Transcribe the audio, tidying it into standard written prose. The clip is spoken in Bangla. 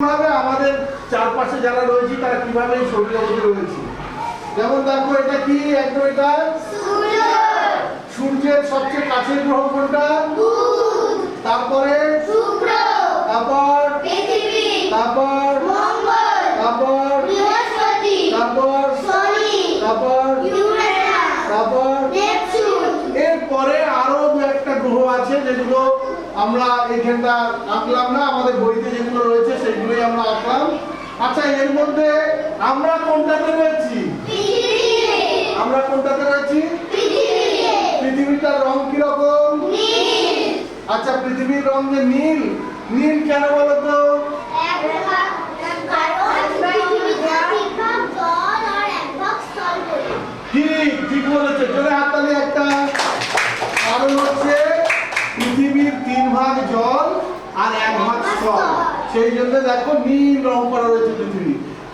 আমাদের চারপাশে যারা রয়েছে তারা কিভাবে এই সৌরজগতে রয়েছে। যেমন দেখো এটা কি একদম এটা সূর্যের সবচেয়ে কাছের গ্রহ কোনটা? তারপরে শুক্র, তারপর পৃথিবী, তারপর মঙ্গল, তারপর বৃহস্পতি, তারপর শনি, তারপর ইউরেনাস, তারপর নেপচুন। এরপরে আরো দু একটা গ্রহ আছে যেগুলো আমরা এখানটা আঁকলাম না, আমাদের বইতে যেগুলো রয়েছে সেগুলোই আমরা আঁকলাম। আচ্ছা, এর মধ্যে আমরা কোনটাতে রয়েছি? আমরা কোনটাতে রয়েছি? পৃথিবীটার রং কি রকম? নীল। আচ্ছা, পৃথিবীর রং যে নীল, নীল কেন বলো তো? ঠিক বলেছে, জোরে হাততালি একটা। কারণ হচ্ছে পৃথিবীর 3 ভাগ জল আর 1 ভাগ স্থল, সেই জন্য দেখো নীল রং করা